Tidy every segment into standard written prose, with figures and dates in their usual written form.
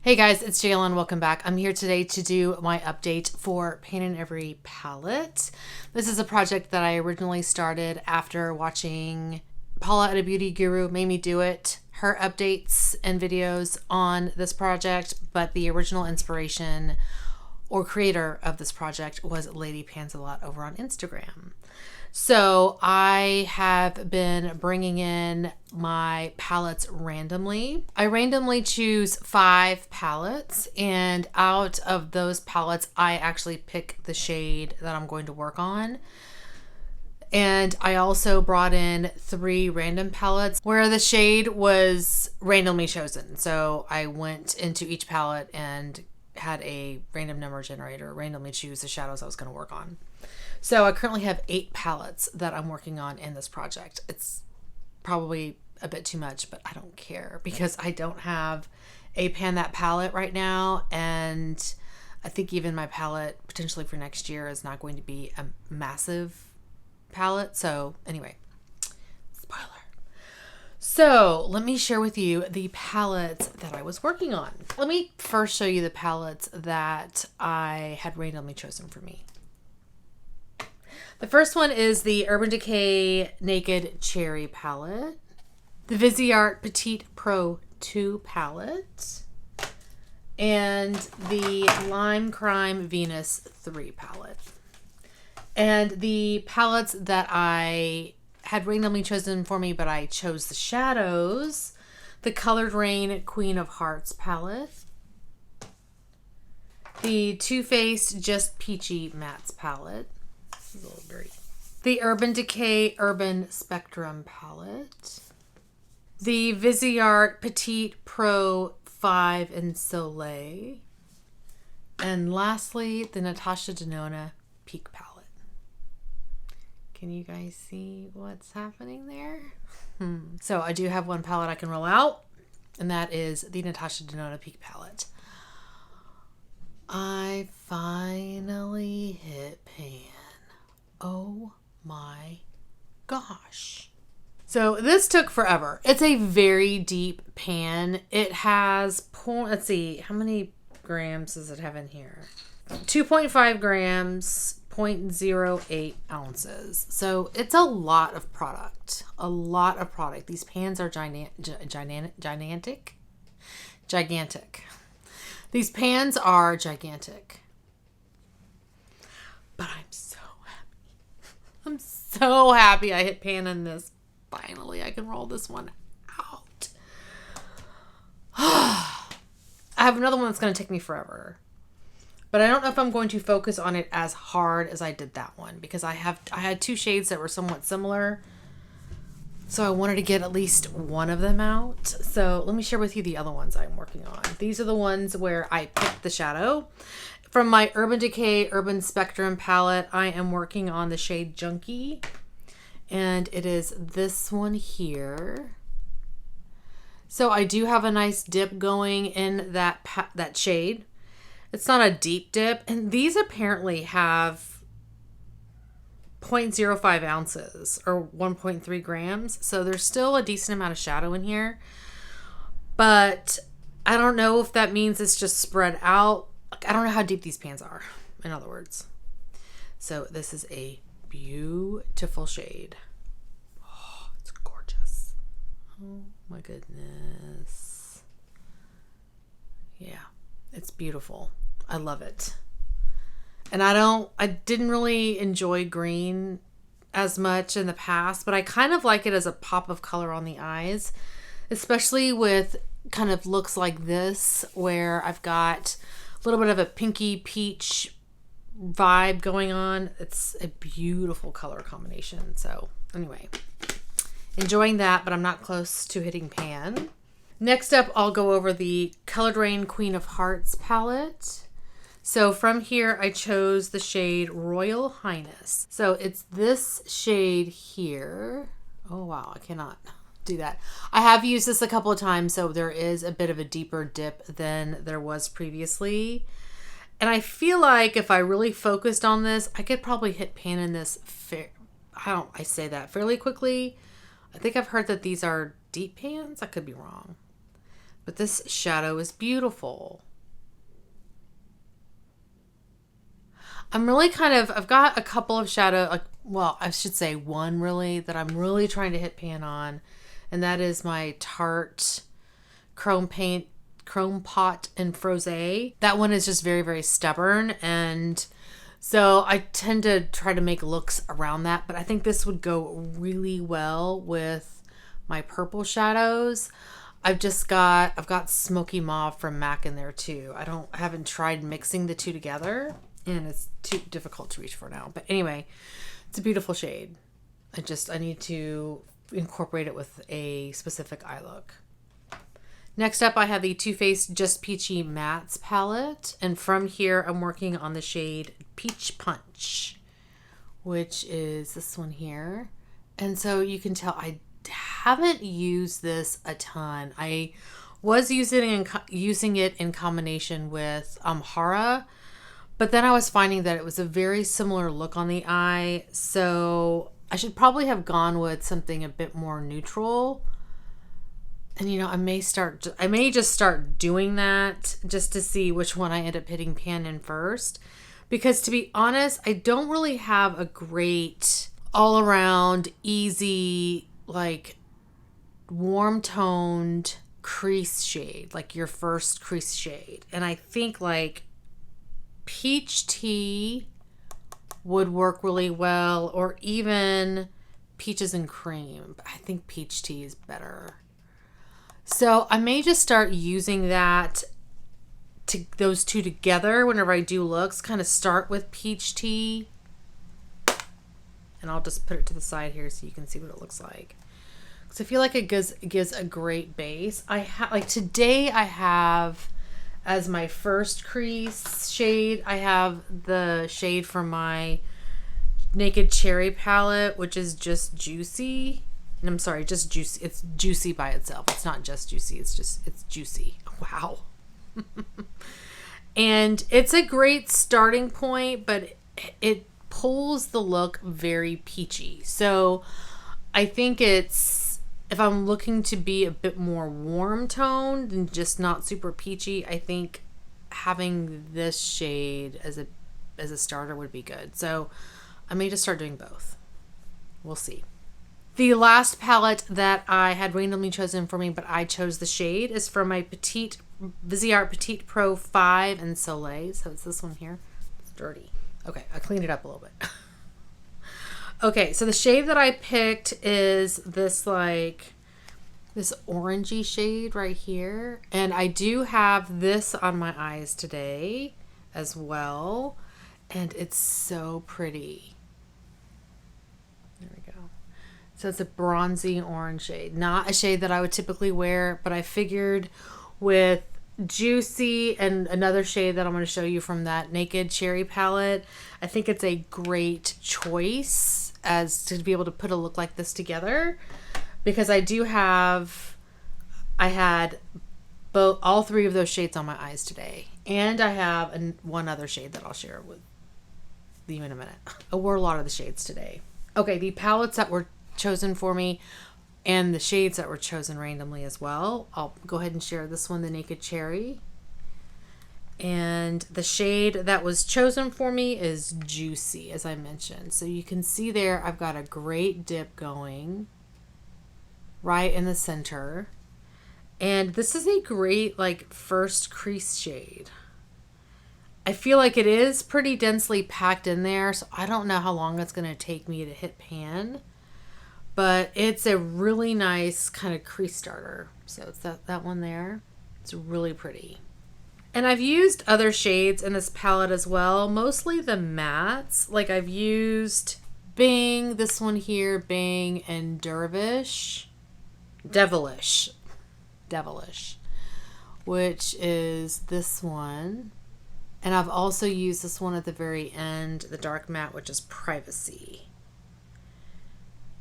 Hey guys, it's Jalen. Welcome back. I'm here today to do my update for Pain in Every palette. This is a project that I originally started after watching Paula at a Beauty Guru made me do it. Her updates and videos on this project, but the original inspiration or creator of this project was Lady Pansalot over on Instagram. So I have been bringing in my palettes randomly. I randomly choose 5 palettes, and out of those palettes, I actually pick the shade that I'm going to work on. And I also brought in 3 random palettes where the shade was randomly chosen. So I went into each palette and had a random number generator randomly choose the shadows I was going to work on. So I currently have 8 palettes that I'm working on in this project. It's probably a bit too much, but I don't care because I don't have a pan that palette right now. And I think even my palette potentially for next year is not going to be a massive palette. So anyway, spoiler. So let me share with you the palettes that I was working on. Let me first show you the palettes that I had randomly chosen for me. The first one is the Urban Decay Naked Cherry palette, the Viseart Petite Pro 2 palette, and the Lime Crime Venus 3 palette. And the palettes that I had randomly chosen for me, but I chose the shadows, the Colored Rain Queen of Hearts palette, the Too Faced Just Peachy Mattes palette, a little dirty, the Urban Decay Urban Spectrum palette, the Viseart Petite Pro 5 in Soileil, and lastly, the Natasha Denona Peak palette. Can you guys see what's happening there? So I do have one palette I can roll out, and that is the Natasha Denona Peak palette. I finally hit pan. Oh my gosh. So this took forever. It's a very deep pan. It has, let's see, how many grams does it have in here? 2.5 grams, 0.08 ounces. So it's a lot of product. A lot of product. These pans are gigantic. These pans are gigantic. But I'm so happy. I'm so happy I hit pan in this. Finally, I can roll this one out. I have another one that's going to take me forever. But I don't know if I'm going to focus on it as hard as I did that one because I had 2 shades that were somewhat similar. So I wanted to get at least one of them out. So let me share with you the other ones I'm working on. These are the ones where I picked the shadow. From my Urban Decay Urban Spectrum palette, I am working on the shade Junkie. And it is this one here. So I do have a nice dip going in that shade. It's not a deep dip. And these apparently have 0.05 ounces or 1.3 grams. So there's still a decent amount of shadow in here. But I don't know if that means it's just spread out. I don't know how deep these pans are, in other words. So this is a beautiful shade. Oh, it's gorgeous. Oh my goodness. Yeah, it's beautiful. I love it. And I didn't really enjoy green as much in the past, but I kind of like it as a pop of color on the eyes, especially with kind of looks like this, where I've got a little bit of a pinky peach vibe going on. It's a beautiful color combination. So anyway, enjoying that, but I'm not close to hitting pan. Next up, I'll go over the Colored Rain Queen of Hearts palette. So from here, I chose the shade Royal Highness. So it's this shade here. Oh, wow. I cannot do that. I have used this a couple of times, so there is a bit of a deeper dip than there was previously. And I feel like if I really focused on this, I could probably hit pan in this fairly quickly. I think I've heard that these are deep pans. I could be wrong. But this shadow is beautiful. I'm really I've got a couple of shadow, like, well, I should say one really, that I'm really trying to hit pan on. And that is my Tarte Chrome Pot in Frose. That one is just very, very stubborn. And so I tend to try to make looks around that. But I think this would go really well with my purple shadows. I've got Smoky Mauve from MAC in there too. I haven't tried mixing the two together, and it's too difficult to reach for now. But anyway, it's a beautiful shade. I need to incorporate it with a specific eye look. Next up, I have the Too Faced Just Peachy Mattes palette. And from here, I'm working on the shade Peach Punch, which is this one here. And so you can tell I haven't used this a ton. I was using it in combination with Hara, but then I was finding that it was a very similar look on the eye. So I should probably have gone with something a bit more neutral. And, you know, I may just start doing that just to see which one I end up hitting pan in first. Because to be honest, I don't really have a great all around easy, like warm toned crease shade, like your first crease shade. And I think like Peach Tea would work really well, or even Peaches and Cream. I think Peach Tea is better. So I may just start using those two together whenever I do looks. Kind of start with Peach Tea, and I'll just put it to the side here so you can see what it looks like. Because I feel like it gives a great base. Today I have as my first crease shade, I have the shade from my Naked Cherry palette, which is just Juicy. And I'm sorry, just Juicy. It's Juicy by itself. It's not just Juicy. It's Juicy. Wow. And it's a great starting point, but it pulls the look very peachy. So I think if I'm looking to be a bit more warm toned and just not super peachy, I think having this shade as a starter would be good. So I may just start doing both. We'll see. The last palette that I had randomly chosen for me, but I chose the shade, is from my Viseart Petite Pro 5 in Soileil. So it's this one here. It's dirty. Okay, I cleaned it up a little bit. Okay, so the shade that I picked is this orangey shade right here. And I do have this on my eyes today as well. And it's so pretty. There we go. So it's a bronzy orange shade. Not a shade that I would typically wear, but I figured with Juicy and another shade that I'm going to show you from that Naked Cherry palette, I think it's a great choice as to be able to put a look like this together. Because I had all three of those shades on my eyes today. And I have one other shade that I'll share with you in a minute. I wore a lot of the shades today. Okay, the palettes that were chosen for me and the shades that were chosen randomly as well. I'll go ahead and share this one, the Naked Cherry. And the shade that was chosen for me is Juicy, as I mentioned. So you can see there, I've got a great dip going right in the center. And this is a great first crease shade. I feel like it is pretty densely packed in there, so I don't know how long it's going to take me to hit pan. But it's a really nice kind of crease starter. So it's that one there. It's really pretty. And I've used other shades in this palette as well. Mostly the mattes. Like I've used Bing, this one here, Bing, and Devilish, which is this one. And I've also used this one at the very end, the dark matte, which is Privacy.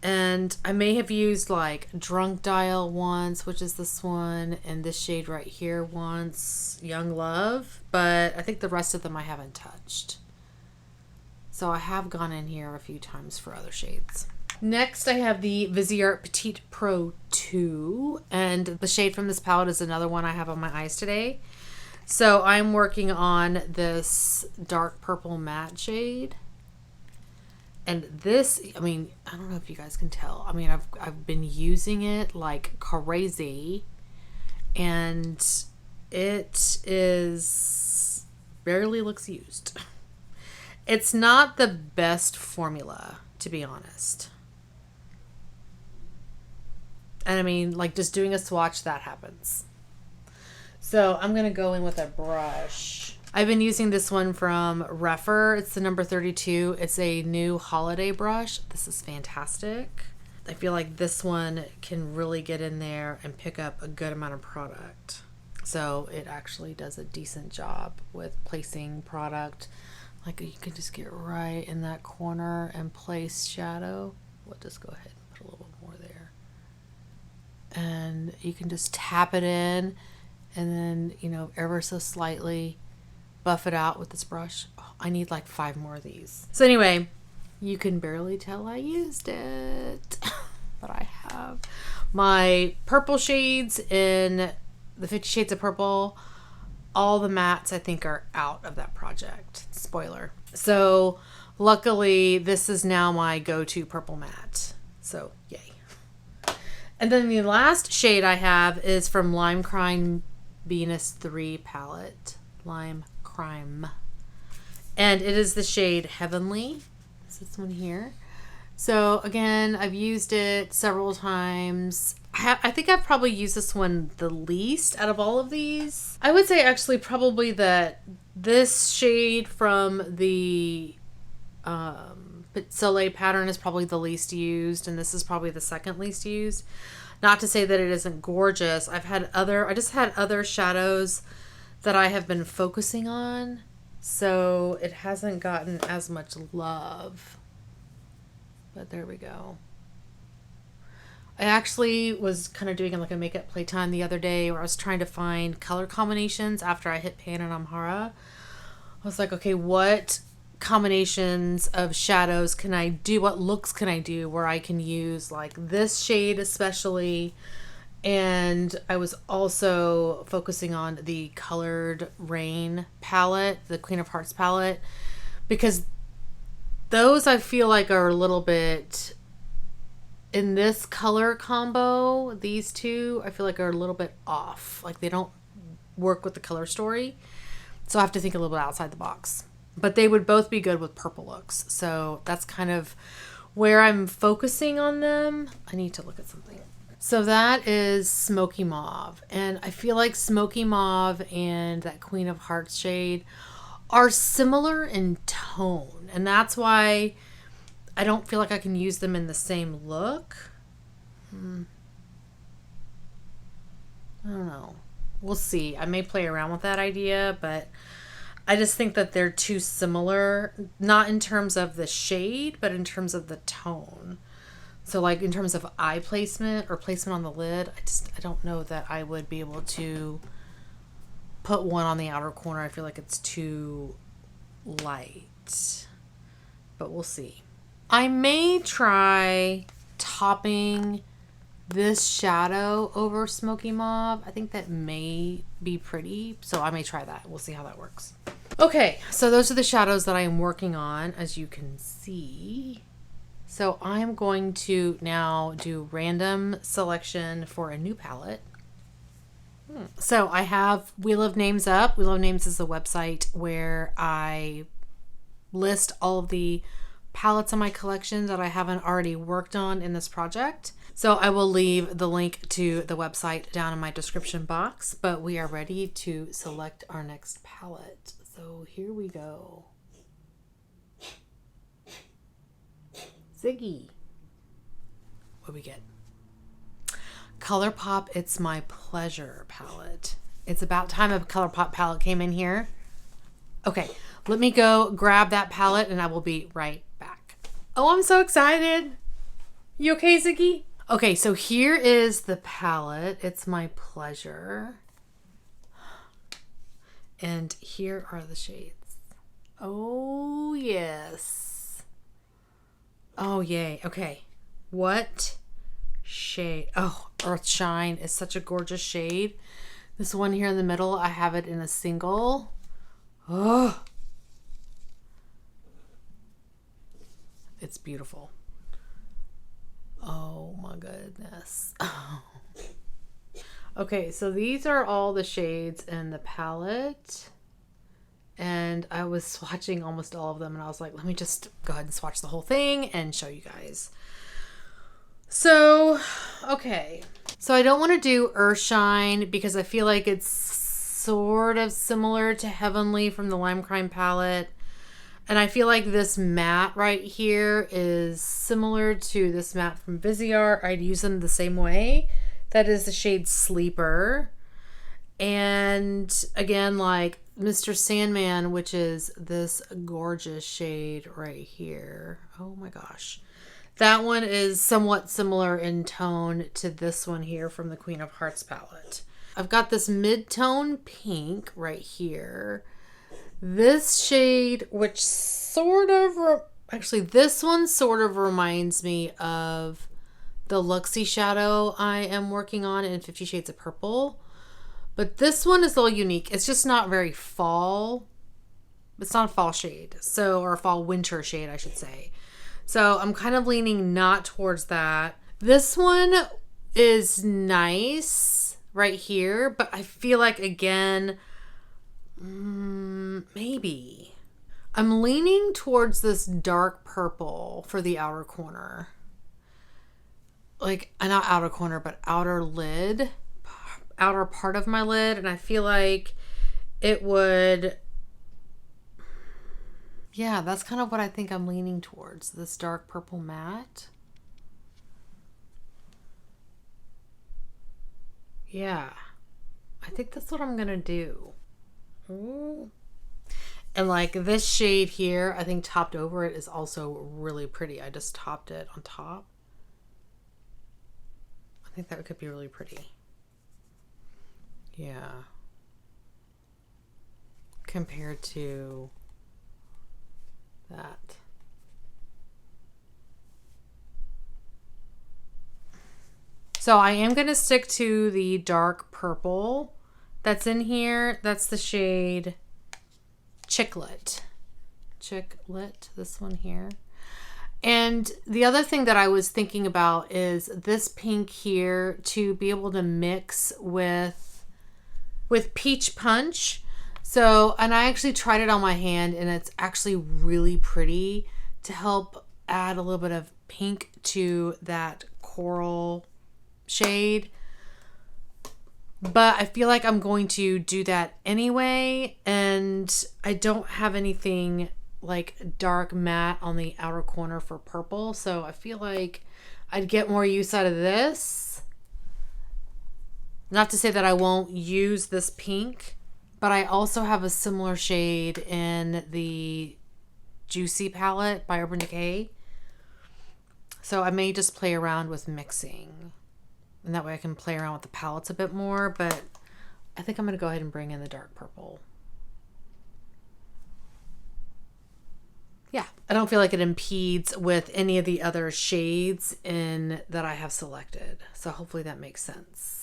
And I may have used Drunk Dial once, which is this one, and this shade right here once, Young Love. But I think the rest of them I haven't touched. So I have gone in here a few times for other shades. Next, I have the Viseart Petite Pro 2, and the shade from this palette is another one I have on my eyes today. So I'm working on this dark purple matte shade. And this, I mean, I don't know if you guys can tell. I mean, I've been using it like crazy, and it is barely looks used. It's not the best formula, to be honest. And I mean, like, just doing a swatch, that happens. So I'm going to go in with a brush. I've been using this one from Refer. It's the number 32. It's a new holiday brush. This is fantastic. I feel like this one can really get in there and pick up a good amount of product. So it actually does a decent job with placing product. Like, you can just get right in that corner and place shadow. We'll just go ahead and put a little bit more there. And you can just tap it in and then, you know, ever so slightly buff it out with this brush. Oh, I need like 5 more of these. So anyway, you can barely tell I used it, but I have. My purple shades in the 50 Shades of Purple, all the mattes I think are out of that project. Spoiler. So luckily this is now my go-to purple matte. So yay. And then the last shade I have is from Lime Crime Venus 3 palette. Lime Crime. And it is the shade Heavenly. It's this one here. So again, I've used it several times. I think I've probably used this one the least out of all of these. I would say actually probably that this shade from the Soileil pattern is probably the least used, and this is probably the second least used. Not to say that it isn't gorgeous. I just had other shadows that I have been focusing on, so it hasn't gotten as much love. But there we go. I actually was kind of doing like a makeup playtime the other day where I was trying to find color combinations after I hit Pan and Amhara. I was like, okay, what combinations of shadows can I do? What looks can I do where I can use like this shade especially? And I was also focusing on the Colored Rain palette, the Queen of Hearts palette, because those I feel like are a little bit, in this color combo, these two I feel like are a little bit off. Like they don't work with the color story. So I have to think a little bit outside the box. But they would both be good with purple looks. So that's kind of where I'm focusing on them. I need to look at something. So that is Smoky Mauve. And I feel like Smoky Mauve and that Queen of Hearts shade are similar in tone. And that's why I don't feel like I can use them in the same look. I don't know. We'll see. I may play around with that idea, but I just think that they're too similar, not in terms of the shade, but in terms of the tone. So like in terms of eye placement or placement on the lid, I don't know that I would be able to put one on the outer corner. I feel like it's too light, but we'll see. I may try topping this shadow over Smoky Mauve. I think that may be pretty, so I may try that. We'll see how that works. Okay, so those are the shadows that I am working on, as you can see. So I'm going to now do random selection for a new palette. So I have Wheel of Names up. Wheel of Names is a website where I list all of the palettes in my collection that I haven't already worked on in this project. So I will leave the link to the website down in my description box, but we are ready to select our next palette. So here we go. Ziggy. What do we get? ColourPop It's My Pleasure palette. It's about time a ColourPop palette came in here. Okay, let me go grab that palette and I will be right back. Oh, I'm so excited. You okay, Ziggy? Okay, so here is the palette. It's My Pleasure. And here are the shades. Oh, yes. Oh, yay. Okay. What shade? Oh, Earth Shine is such a gorgeous shade. This one here in the middle, I have it in a single. Oh, it's beautiful. Oh my goodness. Okay, so these are all the shades in the palette. And I was swatching almost all of them, and I was like, let me just go ahead and swatch the whole thing and show you guys. So, okay. So I don't want to do Earthshine because I feel like it's sort of similar to Heavenly from the Lime Crime palette. And I feel like this matte right here is similar to this matte from Viseart. I'd use them the same way. That is the shade Sleeper. And again, like Mr. Sandman, which is this gorgeous shade right here. Oh my gosh. That one is somewhat similar in tone to this one here from the Queen of Hearts palette. I've got this mid-tone pink right here. This shade, which sort of, actually this one sort of reminds me of the Luxie shadow I am working on in 50 Shades of Purple. But this one is a little unique. It's just not very fall. It's not a fall shade. So, or a fall winter shade, I should say. So I'm kind of leaning not towards that. This one is nice right here, but I feel like, again, maybe. I'm leaning towards this dark purple for the outer corner. Like, not outer corner, but outer lid. Outer part of my lid. And I feel like it would... Yeah, that's kind of what I think I'm leaning towards. This dark purple matte. Yeah. I think that's what I'm going to do. Ooh. And like this shade here, I think topped over it is also really pretty. I just topped it on top. I think that could be really pretty. Yeah. Compared to that. So I am going to stick to the dark purple that's in here. That's the shade Chicklet. Chicklet, this one here. And the other thing that I was thinking about is this pink here to be able to mix with Peach Punch. So, and I actually tried it on my hand and it's actually really pretty to help add a little bit of pink to that coral shade. But I feel like I'm going to do that anyway. And I don't have anything like dark matte on the outer corner for purple. So I feel like I'd get more use out of this. Not to say that I won't use this pink. But I also have a similar shade in the Juicy palette by Urban Decay. So I may just play around with mixing. And that way I can play around with the palettes a bit more. But I think I'm going to go ahead and bring in the dark purple. Yeah, I don't feel like it impedes with any of the other shades in that I have selected. So hopefully that makes sense.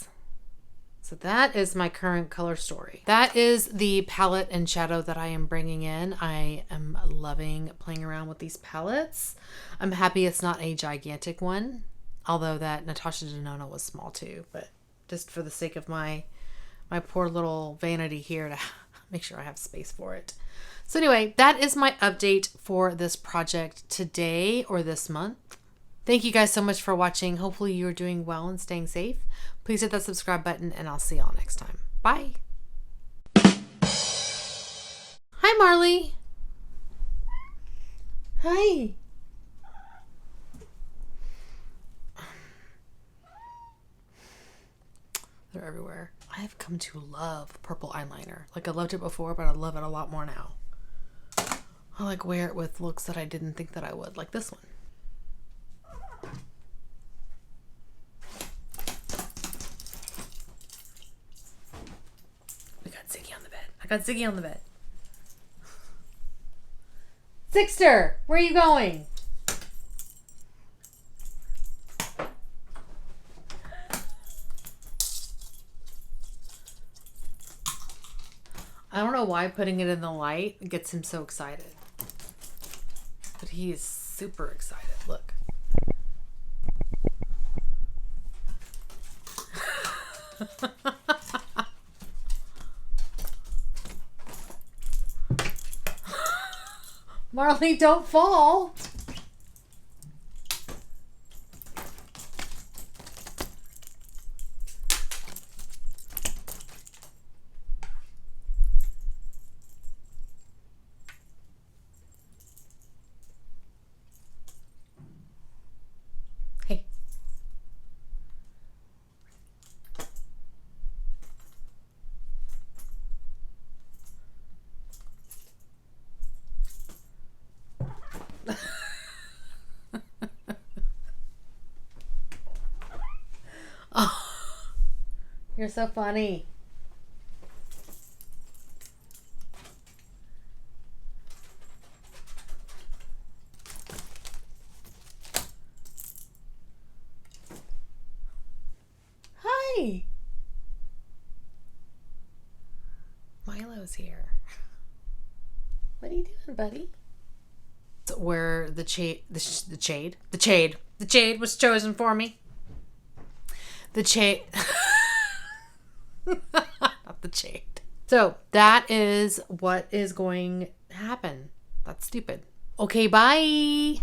So that is my current color story. That is the palette and shadow that I am bringing in. I am loving playing around with these palettes. I'm happy it's not a gigantic one, although that Natasha Denona was small too, but just for the sake of my poor little vanity here to make sure I have space for it. So anyway, that is my update for this project today or this month. Thank you guys so much for watching. Hopefully you are doing well and staying safe. Please hit that subscribe button and I'll see y'all next time. Bye. Hi, Marley. Hi. They're everywhere. I have come to love purple eyeliner. Like I loved it before, but I love it a lot more now. I like wear it with looks that I didn't think that I would, like this one. I got Ziggy on the bed. Sixter, where are you going? I don't know why putting it in the light gets him so excited. But he is super excited. Look. Marley, don't fall. Hey. Oh, you're so funny. Hi. Milo's here. What are you doing, buddy? Where the shade was chosen for me. The shade. Not the shade. So that is what is going to happen. That's stupid. Okay, bye.